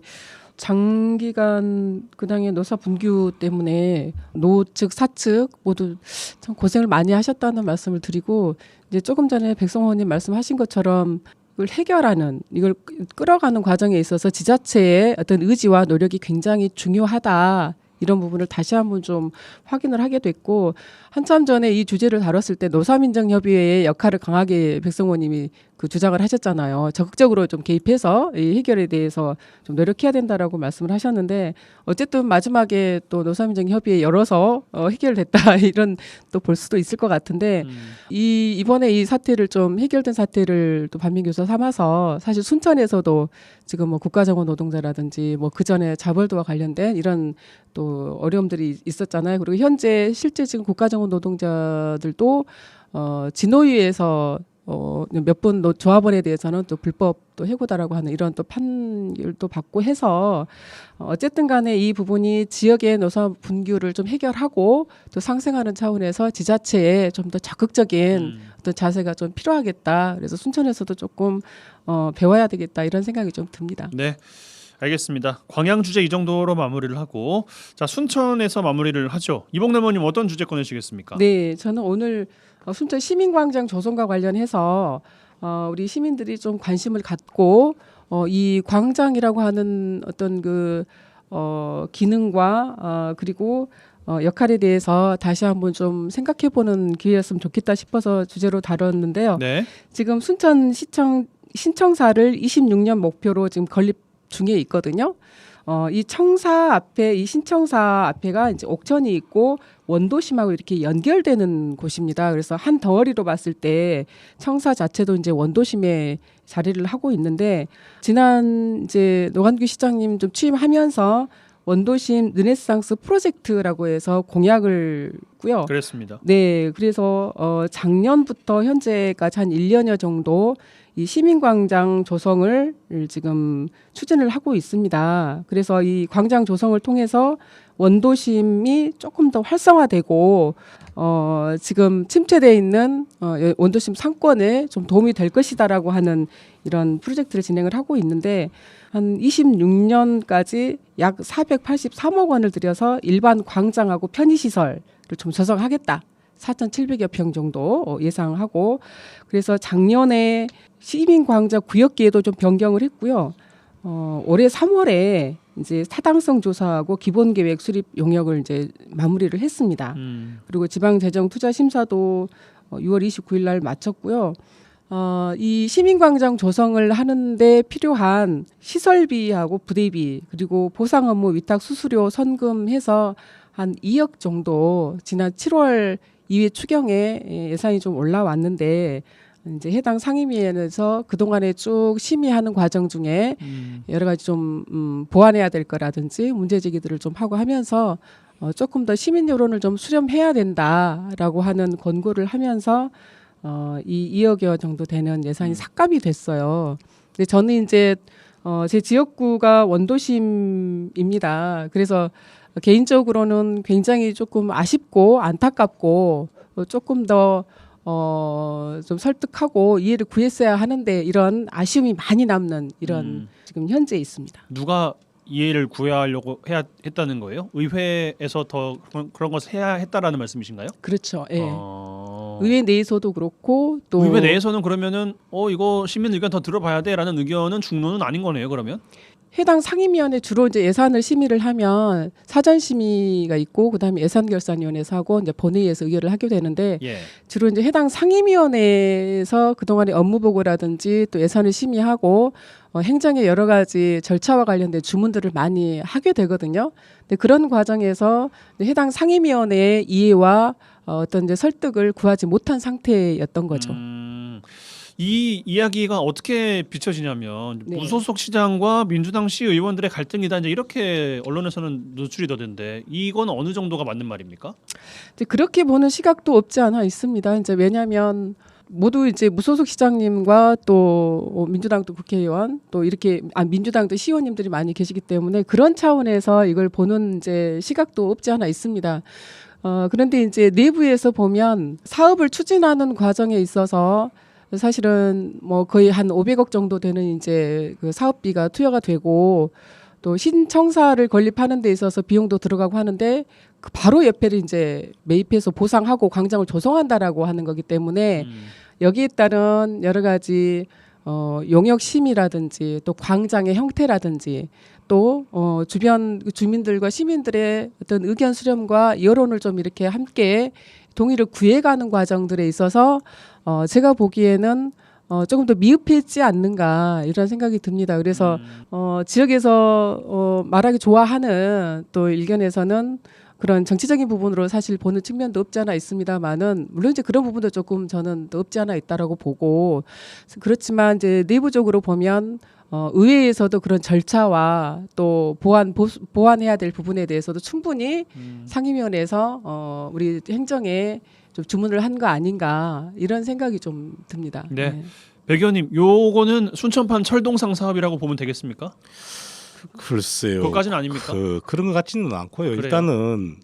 장기간 그 당의 노사 분규 때문에 노측 사측 모두 참 고생을 많이 하셨다는 말씀을 드리고 이제 조금 전에 백성호 의원님 말씀하신 것처럼 이걸 해결하는 이걸 끌어가는 과정에 있어서 지자체의 어떤 의지와 노력이 굉장히 중요하다. 이런 부분을 다시 한번 좀 확인을 하게 됐고 한참 전에 이 주제를 다뤘을 때 노사민정협의회의 역할을 강하게 백성호님이 그 주장을 하셨잖아요. 적극적으로 좀 개입해서 이 해결에 대해서 좀 노력해야 된다라고 말씀을 하셨는데 어쨌든 마지막에 또 노사민정협의회 열어서 해결됐다 이런 또 볼 수도 있을 것 같은데 이번에 이 사태를 좀 해결된 사태를 또 반민교사 삼아서 사실 순천에서도 지금 뭐 국가정원 노동자라든지 뭐 그 전에 자벌도와 관련된 이런 또 어려움들이 있었잖아요. 그리고 현재 실제 지금 국가정원 노동자들도 진호위에서 몇 분 조합원에 대해서는 또 불법 또 해고다라고 하는 이런 또 판결도 받고 해서 어쨌든 간에 이 부분이 지역의 노사 분규를 좀 해결하고 또 상생하는 차원에서 지자체에 좀 더 적극적인 어떤 자세가 좀 필요하겠다. 그래서 순천에서도 조금 배워야 되겠다 이런 생각이 좀 듭니다. 네. 알겠습니다. 광양 주제 이 정도로 마무리를 하고 자 순천에서 마무리를 하죠. 이봉남 의원님 어떤 주제 꺼내시겠습니까? 네, 저는 오늘 순천 시민광장 조성과 관련해서 우리 시민들이 좀 관심을 갖고 이 광장이라고 하는 어떤 그 기능과 그리고 역할에 대해서 다시 한번 좀 생각해보는 기회였으면 좋겠다 싶어서 주제로 다뤘는데요. 네. 지금 순천 신청사를 26년 목표로 지금 건립 중에 있거든요. 이 청사 앞에 이 신청사 앞에가 이제 옥천이 있고 원도심하고 이렇게 연결되는 곳입니다. 그래서 한 덩어리로 봤을 때 청사 자체도 이제 원도심에 자리를 하고 있는데 지난 이제 노관규 시장님 좀 취임하면서 원도심 르네상스 프로젝트라고 해서 공약을 고요. 그렇습니다. 네, 그래서 작년부터 현재까지 한 1년여 정도 이 시민광장 조성을 지금 추진을 하고 있습니다. 그래서 이 광장 조성을 통해서 원도심이 조금 더 활성화되고 지금 침체되어 있는 원도심 상권에 좀 도움이 될 것이다라고 하는 이런 프로젝트를 진행을 하고 있는데 한 26년까지 약 483억 원을 들여서 일반 광장하고 편의시설을 좀 조성하겠다. 4,700여 평 정도 예상하고 그래서 작년에 시민광장 구역계에도 좀 변경을 했고요. 올해 3월에 이제 타당성 조사하고 기본계획 수립 용역을 이제 마무리를 했습니다. 그리고 지방재정투자심사도 6월 29일 날 마쳤고요. 이 시민광장 조성을 하는데 필요한 시설비하고 부대비 그리고 보상 업무 위탁 수수료 선금해서 한 2억 정도 지난 7월 이회 추경에 예산이 좀 올라왔는데 이제 해당 상임위원회에서 그동안에 쭉 심의하는 과정 중에 여러 가지 좀 보완해야 될 거라든지 문제 제기들을 좀 하고 하면서 조금 더 시민 여론을 좀 수렴해야 된다라고 하는 권고를 하면서 이 2억여 원 정도 되는 예산이 삭감이 됐어요. 근데 저는 이제 제 지역구가 원도심입니다. 그래서 개인적으로는 굉장히 조금 아쉽고 안타깝고 조금 더 좀 설득하고 이해를 구했어야 하는데 이런 아쉬움이 많이 남는 이런 지금 현재에 있습니다. 누가 이해를 구하려고 했다는 거예요? 의회에서 더 그런 것을 해야 했다라는 말씀이신가요? 그렇죠. 예. 의회 내에서도 그렇고 또 의회 내에서는 그러면은 이거 시민 의견 더 들어봐야 돼라는 의견은 중론은 아닌 거네요. 그러면 해당 상임위원회 주로 이제 예산을 심의를 하면 사전 심의가 있고 그다음에 예산결산위원회에서 하고 이제 본회의에서 의결을 하게 되는데 예. 주로 이제 해당 상임위원회에서 그동안의 업무 보고라든지 또 예산을 심의하고 행정의 여러 가지 절차와 관련된 주문들을 많이 하게 되거든요. 근데 그런 과정에서 해당 상임위원회의 이해와 어떤 이제 설득을 구하지 못한 상태였던 거죠. 이 이야기가 어떻게 비춰지냐면 네. 무소속 시장과 민주당 시의원들의 갈등이다 이제 이렇게 언론에서는 노출이 되던데 이건 어느 정도가 맞는 말입니까? 이제 그렇게 보는 시각도 없지 않아 있습니다. 이제 왜냐하면 모두 이제 무소속 시장님과 또 민주당도 국회의원 또 이렇게 민주당도 시의원님들이 많이 계시기 때문에 그런 차원에서 이걸 보는 이제 시각도 없지 않아 있습니다. 그런데 이제 내부에서 보면 사업을 추진하는 과정에 있어서 사실은 뭐 거의 한 500억 정도 되는 이제 그 사업비가 투여가 되고 또 신청사를 건립하는 데 있어서 비용도 들어가고 하는데 그 바로 옆에를 이제 매입해서 보상하고 광장을 조성한다라고 하는 거기 때문에 여기에 따른 여러 가지 용역 심의라든지 또 광장의 형태라든지 또 주변 주민들과 시민들의 어떤 의견 수렴과 여론을 좀 이렇게 함께 동의를 구해가는 과정들에 있어서 제가 보기에는 조금 더 미흡했지 않는가 이런 생각이 듭니다. 그래서 지역에서 말하기 좋아하는 또 일견에서는 그런 정치적인 부분으로 사실 보는 측면도 없지 않아 있습니다만은 물론 이제 그런 부분도 조금 저는 또 없지 않아 있다라고 보고 그렇지만 이제 내부적으로 보면 의회에서도 그런 절차와 또 보완해야 될 부분에 대해서도 충분히 상임위원회에서 우리 행정에 좀 주문을 한 거 아닌가 이런 생각이 좀 듭니다. 네. 백 의원님, 요거는 순천판 철동상 사업이라고 보면 되겠습니까? 글쎄요. 그것까지는 아닙니까? 그런 것 같지는 않고요. 그래요? 일단은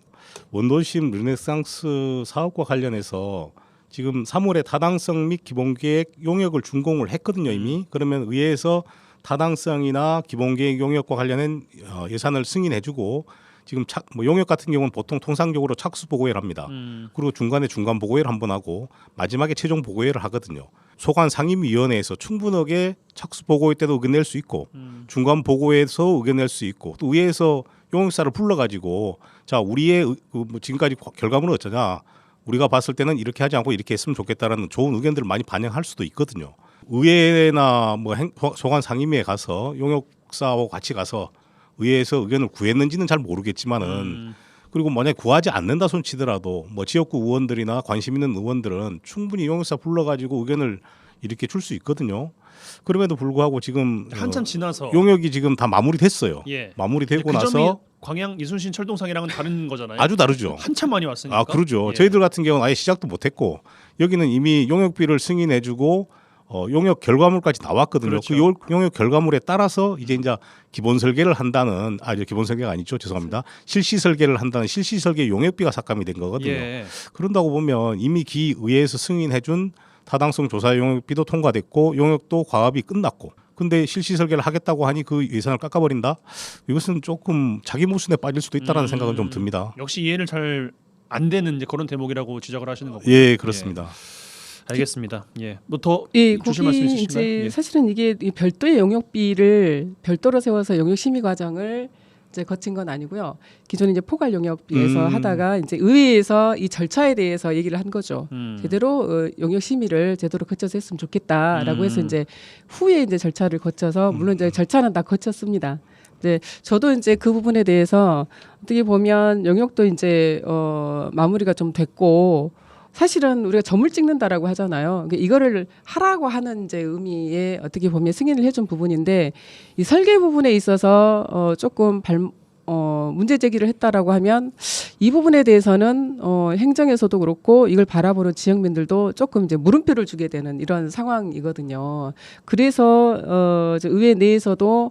원도심 르네상스 사업과 관련해서 지금 3월에 타당성 및 기본계획 용역을 준공을 했거든요 이미. 그러면 의회에서 타당성이나 기본계획 용역과 관련된 예산을 승인해주고 지금 뭐 용역 같은 경우는 보통 통상적으로 착수 보고회를 합니다. 그리고 중간에 중간 보고회를 한번 하고 마지막에 최종 보고회를 하거든요. 소관 상임위원회에서 충분하게 착수 보고회 때도 의견 낼 수 있고 중간 보고회에서 의견 낼 수 있고 또 의회에서 용역사를 불러가지고 자 우리의 뭐 지금까지 결과물은 어쩌냐 우리가 봤을 때는 이렇게 하지 않고 이렇게 했으면 좋겠다라는 좋은 의견들을 많이 반영할 수도 있거든요. 의회나 뭐 소관 상임위에 가서 용역사하고 같이 가서 의회에서 의견을 구했는지는 잘 모르겠지만은 그리고 만약에 구하지 않는다 손치더라도 뭐 지역구 의원들이나 관심 있는 의원들은 충분히 용역사 불러가지고 의견을 이렇게 줄 수 있거든요. 그럼에도 불구하고 지금 한참 지나서 용역이 지금 다 마무리됐어요. 예. 마무리되고 그 점이 나서 광양 이순신 철동상이랑은 다른 거잖아요. 아주 다르죠. 한참 많이 왔으니까. 아 그러죠. 예. 저희들 같은 경우는 아예 시작도 못했고 여기는 이미 용역비를 승인해주고 용역 결과물까지 나왔거든요. 그렇죠. 그 용역 결과물에 따라서 이제 기본 설계를 한다는 이제 기본 설계가 아니죠. 죄송합니다. 실시 설계를 한다는 실시 설계 용역비가 삭감이 된 거거든요. 예. 그런다고 보면 이미 기의회에서 승인해준 타당성 조사 용역비도 통과됐고 용역도 과업이 끝났고 근데 실시 설계를 하겠다고 하니 그 예산을 깎아버린다? 이것은 조금 자기 모순에 빠질 수도 있다는 생각은 좀 듭니다. 역시 이해를 잘 안 되는 이제 그런 대목이라고 지적을 하시는 거군요. 예, 그렇습니다. 알겠습니다. 예. 뭐 더 예, 주실 거기 말씀 있으신가요? 이제 예. 사실은 이게 이 별도의 용역비를 별도로 세워서 용역 심의 과정을 이제 거친 건 아니고요. 기존에 이제 포괄 용역비에서 하다가 이제 의회에서 이 절차에 대해서 얘기를 한 거죠. 제대로 용역 심의를 제대로 거쳐서 했으면 좋겠다라고 해서 이제 후에 이제 절차를 거쳐서 물론 이제 절차는 다 거쳤습니다. 네, 저도 이제 그 부분에 대해서 어떻게 보면 용역도 이제 마무리가 좀 됐고 사실은 우리가 점을 찍는다라고 하잖아요. 이거를 하라고 하는 이제 의미에 어떻게 보면 승인을 해준 부분인데 이 설계 부분에 있어서 조금 문제 제기를 했다라고 하면 이 부분에 대해서는 행정에서도 그렇고 이걸 바라보는 지역민들도 조금 이제 물음표를 주게 되는 이런 상황이거든요. 그래서 이제 의회 내에서도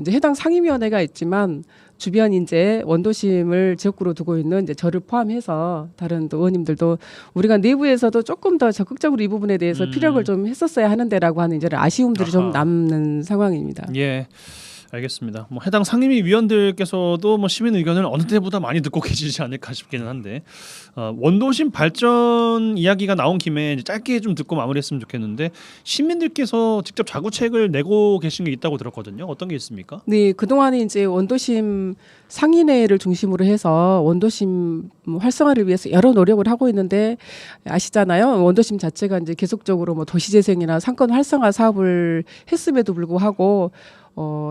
이제 해당 상임위원회가 있지만 주변 이제 원도심을 지역구로 두고 있는 이제 저를 포함해서 다른 또 의원님들도 우리가 내부에서도 조금 더 적극적으로 이 부분에 대해서 피력을 좀 했었어야 하는데라고 하는 이제 아쉬움들이 좀 남는 상황입니다. 예. 알겠습니다. 뭐 해당 상임위 위원들께서도 뭐 시민 의견을 어느 때보다 많이 듣고 계시지 않을까 싶기는 한데 원도심 발전 이야기가 나온 김에 이제 짧게 좀 듣고 마무리했으면 좋겠는데 시민들께서 직접 자구책을 내고 계신 게 있다고 들었거든요. 어떤 게 있습니까? 네, 그동안에 이제 원도심 상인회를 중심으로 해서 원도심 활성화를 위해서 여러 노력을 하고 있는데 아시잖아요. 원도심 자체가 이제 계속적으로 뭐 도시재생이나 상권 활성화 사업을 했음에도 불구하고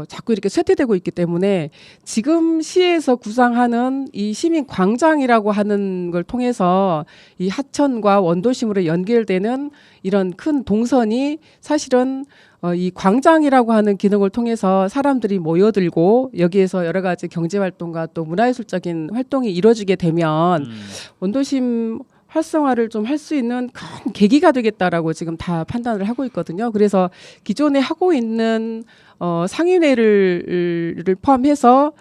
자꾸 이렇게 쇠퇴되고 있기 때문에 지금 시에서 구상하는 이 시민 광장이라고 하는 걸 통해서 이 하천과 원도심으로 연결되는 이런 큰 동선이 사실은 이 광장이라고 하는 기능을 통해서 사람들이 모여들고 여기에서 여러 가지 경제 활동과 또 문화예술적인 활동이 이루어지게 되면 원도심 활성화를 좀 할 수 있는 큰 계기가 되겠다라고 지금 다 판단을 하고 있거든요. 그래서 기존에 하고 있는 상인회를 포함해서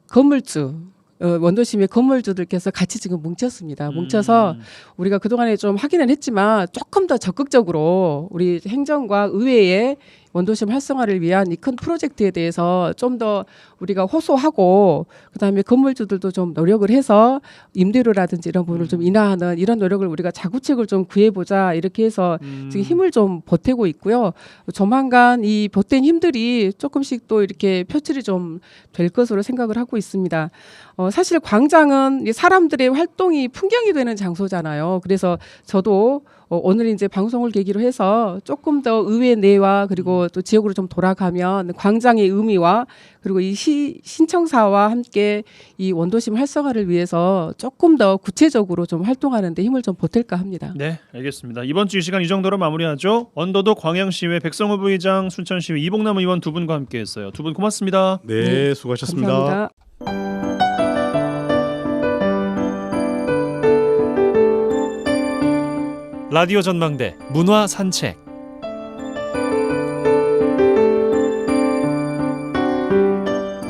건물주 원도심의 건물주들께서 같이 지금 뭉쳤습니다. 뭉쳐서 우리가 그동안에 좀 하기는 했지만 조금 더 적극적으로 우리 행정과 의회에 원도심 활성화를 위한 이 큰 프로젝트에 대해서 좀 더 우리가 호소하고 그다음에 건물주들도 좀 노력을 해서 임대료라든지 이런 부분을 좀 인하하는 이런 노력을 우리가 자구책을 좀 구해보자 이렇게 해서 지금 힘을 좀 보태고 있고요. 조만간 이 보탠 힘들이 조금씩 또 이렇게 표출이 좀 될 것으로 생각을 하고 있습니다. 사실 광장은 사람들의 활동이 풍경이 되는 장소잖아요. 그래서 저도 오늘 이제 방송을 계기로 해서 조금 더 의회 내와 그리고 또 지역으로 좀 돌아가면 광장의 의미와 그리고 이 신청사와 함께 이 원도심 활성화를 위해서 조금 더 구체적으로 좀 활동하는 데 힘을 좀 보탤까 합니다. 네, 알겠습니다. 이번 주 이 시간 이 정도로 마무리하죠. 언더독 광양시의회 백성호 부의장, 순천시의회 이봉남 의원 두 분과 함께했어요. 두 분 고맙습니다. 네, 수고하셨습니다. 감사합니다. 라디오 전망대 문화 산책.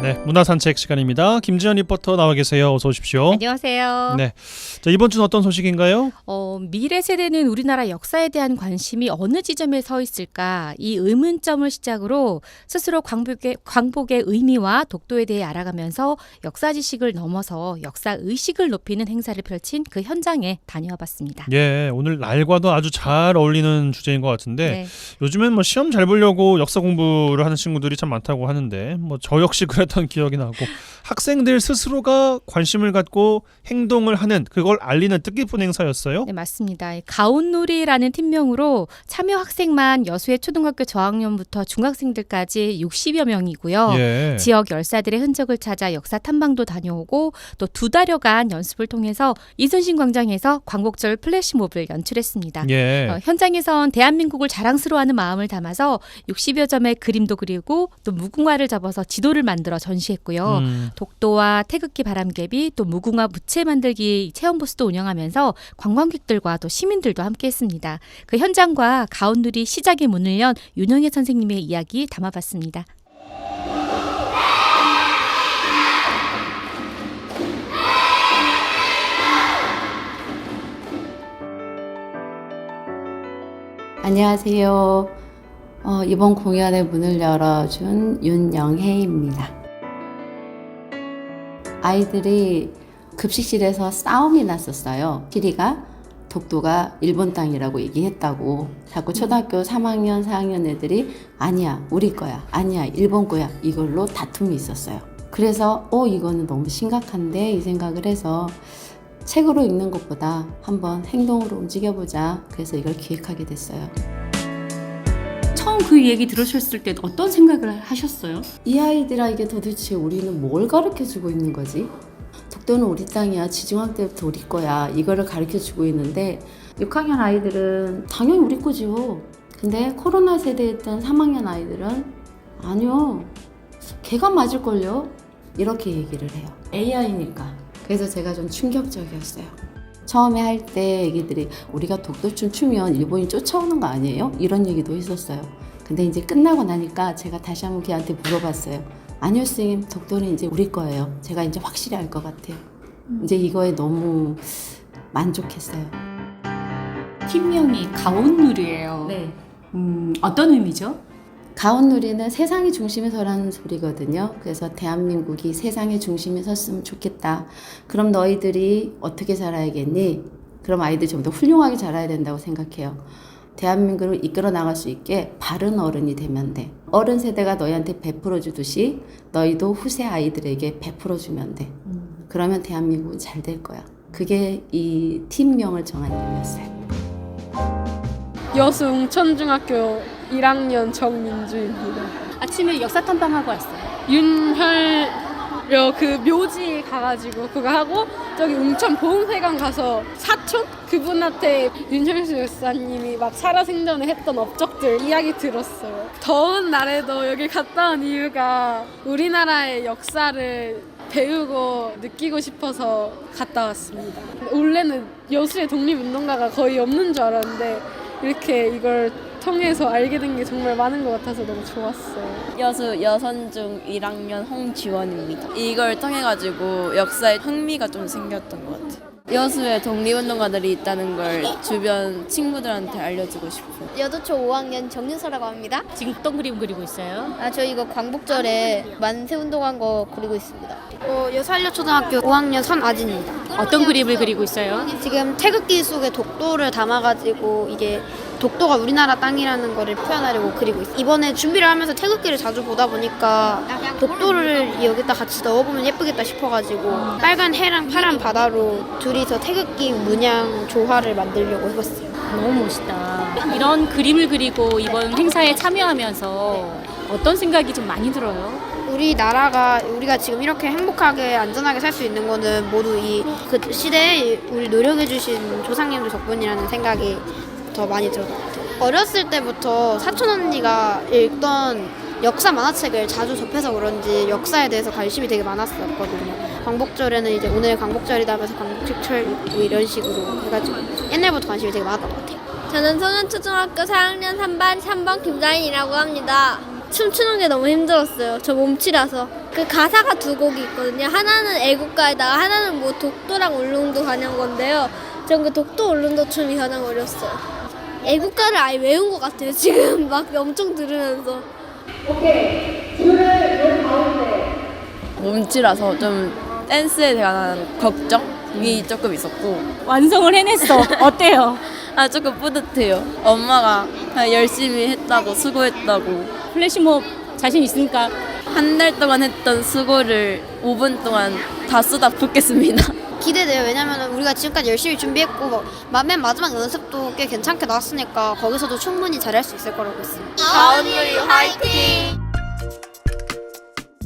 네, 문화 산책 시간입니다. 김지연 리포터 나와 계세요. 어서 오십시오. 안녕하세요. 네, 자 이번 주는 어떤 소식인가요? 미래 세대는 우리나라 역사에 대한 관심이 어느 지점에 서 있을까? 이 의문점을 시작으로 스스로 광복의 의미와 독도에 대해 알아가면서 역사 지식을 넘어서 역사 의식을 높이는 행사를 펼친 그 현장에 다녀와 봤습니다. 예, 오늘 날과도 아주 잘 어울리는 주제인 것 같은데 네. 요즘엔 뭐 시험 잘 보려고 역사 공부를 하는 친구들이 참 많다고 하는데 뭐 저 역시 그랬던 기억이 나고 학생들 스스로가 관심을 갖고 행동을 하는 그걸 알리는 뜻깊은 행사였어요. 네, 맞습니다. 가온놀이라는 팀명으로 참여 학생만 여수의 초등학교 저학년부터 중학생들까지 60여 명이고요. 예. 지역 열사들의 흔적을 찾아 역사 탐방도 다녀오고 또 2달여간 연습을 통해서 이순신 광장에서 광복절 플래시몹을 연출했습니다. 예. 현장에선 대한민국을 자랑스러워하는 마음을 담아서 60여 점의 그림도 그리고 또 무궁화를 접어서 지도를 만들어 전시했고요. 독도와 태극기 바람개비 또 무궁화 무채 만들기 체험 부스도 운영하면서 관광객들과 또 시민들도 함께했습니다. 그 현장과 가온누리 시작의 문을 연 윤영애 선생님의 이야기 담아봤습니다. 안녕하세요. 이번 공연의 문을 열어준 윤영혜입니다. 아이들이 급식실에서 싸움이 났었어요. 시리가 독도가 일본 땅이라고 얘기했다고 자꾸 초등학교 3학년, 4학년 애들이 아니야, 우리 거야, 아니야, 일본 거야 이걸로 다툼이 있었어요. 그래서 이거는 너무 심각한데 이 생각을 해서 책으로 읽는 것보다 한번 행동으로 움직여보자. 그래서 이걸 기획하게 됐어요. 처음 그 얘기 들으셨을 때 어떤 생각을 하셨어요? 이 아이들에게 도대체 우리는 뭘 가르쳐주고 있는 거지? 독도는 우리 땅이야. 지중학 때부터 우리 거야. 이거를 가르쳐주고 있는데 6학년 아이들은 당연히 우리 거지요. 근데 코로나 세대였던 3학년 아이들은 아니요. 걔가 맞을걸요? 이렇게 얘기를 해요. AI니까. 그래서 제가 좀 충격적이었어요. 처음에 할 때 애기들이 우리가 독도춤 추면 일본이 쫓아오는 거 아니에요? 이런 얘기도 했었어요. 근데 이제 끝나고 나니까 제가 다시 한번 걔한테 물어봤어요. 아니요 선생님, 독도는 이제 우리 거예요. 제가 이제 확실히 알 것 같아요. 이제 이거에 너무 만족했어요. 팀명이 가온누리예요. 네. 어떤 의미죠? 가온누리는 세상의 중심에 서라는 소리거든요. 그래서 대한민국이 세상의 중심에 섰으면 좋겠다. 그럼 너희들이 어떻게 살아야겠니? 그럼 아이들이 좀 더 훌륭하게 자라야 된다고 생각해요. 대한민국을 이끌어 나갈 수 있게 바른 어른이 되면 돼. 어른 세대가 너희한테 베풀어 주듯이 너희도 후세 아이들에게 베풀어 주면 돼. 그러면 대한민국은 잘 될 거야. 그게 이 팀명을 정한 이유였어요. 여수 웅천중학교 1학년 정민주입니다. 아침에 역사 탐방하고 왔어요. 윤혈려 그 묘지 가가지고 그거 하고 저기 웅천 보험회관 가서 사촌 그분한테 윤혈수 역사님이 막 살아생전에 했던 업적들 이야기 들었어요. 더운 날에도 여기 갔다 온 이유가 우리나라의 역사를 배우고 느끼고 싶어서 갔다 왔습니다. 원래는 여수에 독립운동가가 거의 없는 줄 알았는데 이렇게 이걸 통해서 알게 된 게 정말 많은 것 같아서 너무 좋았어요. 여수 여선중 1학년 홍지원입니다. 이걸 통해가지고 역사에 흥미가 좀 생겼던 것 같아요. 여수에 독립운동가들이 있다는 걸 주변 친구들한테 알려주고 싶어요. 여도초 5학년 정윤서라고 합니다. 지금 어떤 그림 그리고 있어요? 저 이거 광복절에 만세 운동한 거 그리고 있습니다. 여수한려초등학교 5학년 선아진입니다. 어떤 그림을 그리고 있어요? 지금 태극기 속에 독도를 담아가지고 이게 독도가 우리나라 땅이라는 거를 표현하려고 그리고 있어요. 이번에 준비를 하면서 태극기를 자주 보다 보니까 독도를 여기다 같이 넣어보면 예쁘겠다 싶어가지고 빨간 해랑 파란 바다로 둘이서 태극기 문양 조화를 만들려고 해봤어요. 너무 멋있다. 이런 그림을 그리고 이번 행사에 참여하면서 어떤 생각이 좀 많이 들어요? 우리가 지금 이렇게 행복하게 안전하게 살 수 있는 거는 모두 그 시대에 우리 노력해주신 조상님들 덕분이라는 생각이 더 많이 들었던 것 같아요. 어렸을 때부터 사촌 언니가 읽던 역사 만화책을 자주 접해서 그런지 역사에 대해서 관심이 되게 많았었거든요. 광복절에는 이제 오늘 광복절이다 하면서 광복책철 읽고 이런 식으로 해가지고 옛날부터 관심이 되게 많았던 것 같아요. 저는 소년초등학교 4학년 3반 김다인이라고 합니다. 춤추는 게 너무 힘들었어요. 저 몸치라서. 그 가사가 두 곡이 있거든요. 하나는 애국가에다가 하나는 뭐 독도랑 울릉도 관한 건데요. 전 그 독도 울릉도 춤이 가장 어렸어요. 애국가를 아예 외운 것 같아요. 지금 막 엄청 들으면서. 몸치라서 좀 댄스에 대한 걱정이 조금 있었고 완성을 해냈어. 어때요? 조금 뿌듯해요. 엄마가 열심히 했다고 수고했다고 플래시몹 자신 있으니까 한 달 동안 했던 수고를 5분 동안 다 쏟아붓겠습니다. 기대돼요. 왜냐면 우리가 지금까지 열심히 준비했고 맨 마지막 연습도 꽤 괜찮게 나왔으니까 거기서도 충분히 잘할 수 있을 거라고 믿습니다. 가온누리 화이팅!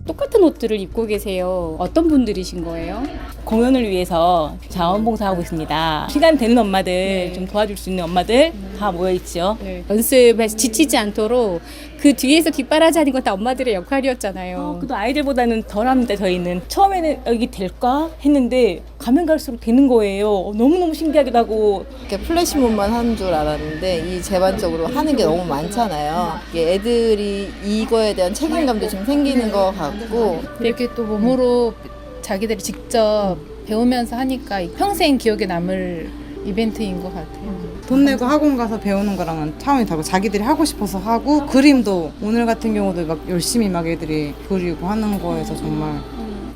똑같은 옷들을 입고 계세요. 어떤 분들이신 거예요? 공연을 위해서 자원봉사하고 있습니다. 시간 되는 엄마들, 좀 도와줄 수 있는 엄마들 다 모여있죠. 연습에서 지치지 않도록 그 뒤에서 뒷바라지 하는 건 다 엄마들의 역할이었잖아요. 그래도 아이들보다는 덜합니다, 저희는. 처음에는 여기 될까 했는데 가면 갈수록 되는 거예요. 너무너무 신기하기도 하고. 이렇게 플래시몹만 하는 줄 알았는데 이 제반적으로 하는 게 너무 많잖아요. 이게 애들이 이거에 대한 책임감도 좀 생기는 것 같고 이렇게 또 몸으로 자기들이 직접 배우면서 하니까 평생 기억에 남을 이벤트인 것 같아요. 돈 내고 학원 가서 배우는 거랑은 차원이 다르고 자기들이 하고 싶어서 하고 그림도 오늘 같은 경우도 막 열심히 막 애들이 그리고 하는 거에서 정말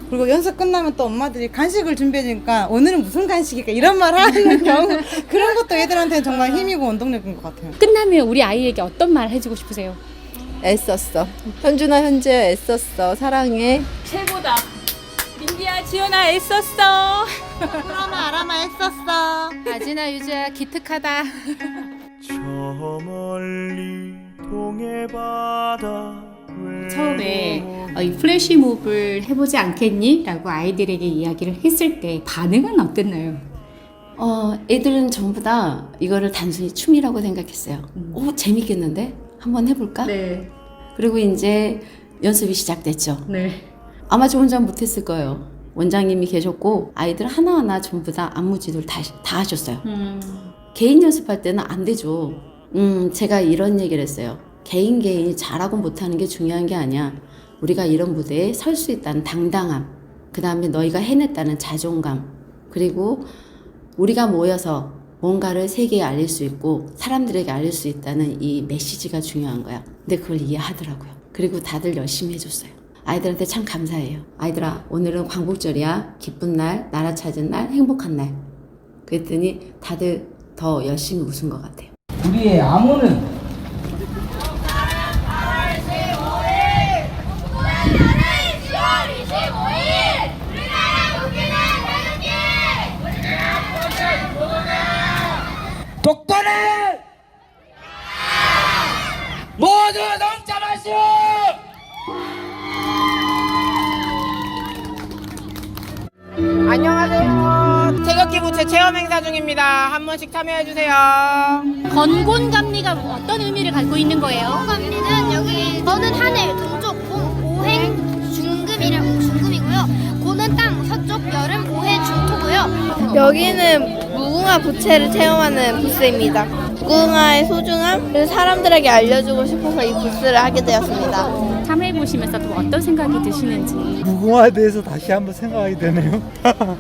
그리고 연습 끝나면 또 엄마들이 간식을 준비해주니까 오늘은 무슨 간식일까 이런 말 하는 경우 그런 것도 애들한테는 정말 힘이고 원동력인 것 같아요. 끝나면 우리 아이에게 어떤 말 해주고 싶으세요? 애썼어. 현준아 현재야 애썼어. 사랑해. 최고다. 민기야 지연아 애썼어. 그러나 아람아 애썼어. 아진아 유주야 기특하다. 저 멀리 동해 바다 처음에 이 플래시몹을 해보지 않겠니? 라고 아이들에게 이야기를 했을 때 반응은 어땠나요? 애들은 전부 다 이거를 단순히 춤이라고 생각했어요. 재밌겠는데? 한번 해볼까? 네. 그리고 이제 연습이 시작됐죠. 네. 아마 저 혼자 못했을 거예요. 원장님이 계셨고 아이들 하나하나 전부 다 안무지도를 다 하셨어요. 개인 연습할 때는 안 되죠. 제가 이런 얘기를 했어요. 개인이 잘하고 못하는 게 중요한 게 아니야. 우리가 이런 무대에 설 수 있다는 당당함, 그 다음에 너희가 해냈다는 자존감, 그리고 우리가 모여서 뭔가를 세계에 알릴 수 있고 사람들에게 알릴 수 있다는 이 메시지가 중요한 거야. 근데 그걸 이해하더라고요. 그리고 다들 열심히 해줬어요. 아이들한테 참 감사해요. 아이들아, 오늘은 광복절이야. 기쁜 날, 나라 찾은 날, 행복한 날. 그랬더니 다들 더 열심히 웃은 것 같아요. 우리의 암호는 독도는 모두 동참하시오! 안녕하세요. 태극기 부채 체험 행사 중입니다. 한 번씩 참여해 주세요. 건곤감리가 어떤 의미를 갖고 있는 거예요? 건곤감리는 여기 저는 하늘, 동쪽, 봄, 오행, 중금이고요. 고는 땅, 서쪽, 여름, 오해, 중토고요. 여기는 무궁화 부채를 체험하는 부스입니다. 무궁화의 소중함을 사람들에게 알려주고 싶어서 이 부스를 하게 되었습니다. 참여해보시면서 또 어떤 생각이 드시는지. 무궁화에 대해서 다시 한번 생각하게 되네요.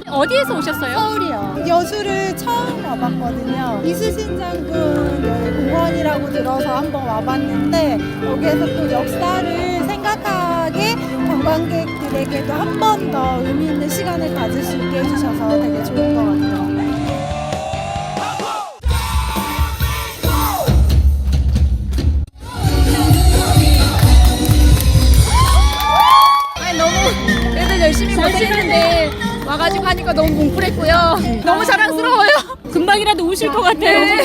어디에서 오셨어요? 서울이요. 여수를 처음 와봤거든요. 이순신 장군 공원이라고 들어서 한번 와봤는데 여기에서 또 역사를 생각하게 관광객들에게도 한 번 더 의미 있는 시간을 가질 수 있게 해주셔서 되게 좋은 것 같아요. 너무 애들 열심히 고생했는데 와가지고 하니까 너무 뭉클했고요. 너무 자랑스러워요. 금방이라도 우실 것 같아요.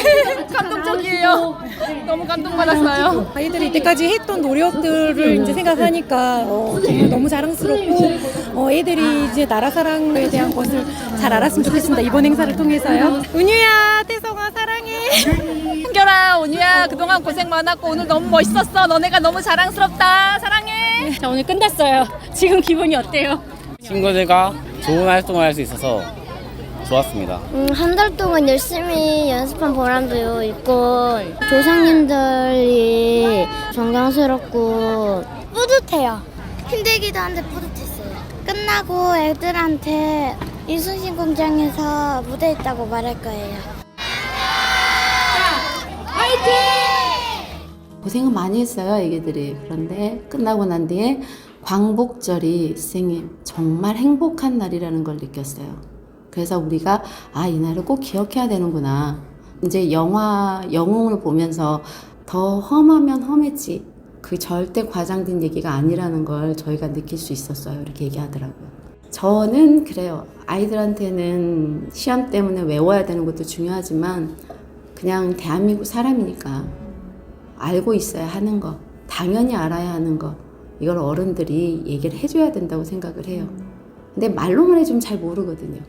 감동적이에요. 너무 감동받았어요. 아이들이 이때까지 했던 노력들을 이제 생각하니까 정말 너무 자랑스럽고 애들이 이제 나라 사랑에 대한 것을 잘 알았으면 좋겠습니다. 이번 행사를 통해서요. 은유야, 태성아 사랑해. 흥결아, 온유야, 그동안 고생 많았고 오늘 너무 멋있었어. 너네가 너무 자랑스럽다. 사랑해. 자, 오늘 끝났어요. 지금 기분이 어때요? 친구들과 좋은 활동을 할 수 있어서 좋았습니다. 한 달 동안 열심히 연습한 보람도 있고 조상님들이 존경스럽고 뿌듯해요. 힘들기도 한데 뿌듯했어요. 끝나고 애들한테 이순신 공장에서 무대 있다고 말할 거예요. 화이팅! 고생은 많이 했어요, 애기들이. 그런데 끝나고 난 뒤에 광복절이 선생님 정말 행복한 날이라는 걸 느꼈어요. 그래서 우리가 이 날을 꼭 기억해야 되는구나. 이제 영웅을 보면서 더 험하면 험했지 그 절대 과장된 얘기가 아니라는 걸 저희가 느낄 수 있었어요. 이렇게 얘기하더라고요. 저는 그래요. 아이들한테는 시험 때문에 외워야 되는 것도 중요하지만 그냥 대한민국 사람이니까 알고 있어야 하는 거, 당연히 알아야 하는 거, 이걸 어른들이 얘기를 해줘야 된다고 생각을 해요. 근데 말로만 해주면 잘 모르거든요.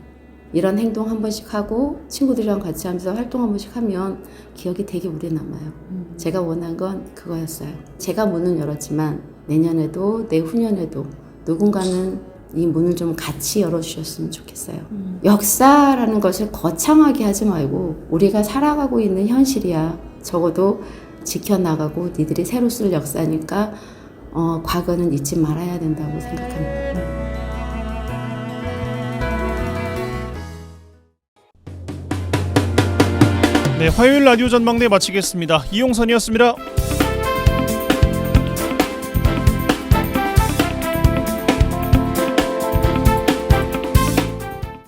이런 행동 한 번씩 하고 친구들이랑 같이 하면서 활동 한 번씩 하면 기억이 되게 오래 남아요. 제가 원한 건 그거였어요. 제가 문은 열었지만 내년에도 내후년에도 누군가는 이 문을 좀 같이 열어주셨으면 좋겠어요. 역사라는 것을 거창하게 하지 말고 우리가 살아가고 있는 현실이야. 적어도 지켜나가고 니들이 새로 쓸 역사니까 과거는 잊지 말아야 된다고 생각합니다. 네, 화요일 라디오 전망대 마치겠습니다. 이용선이었습니다.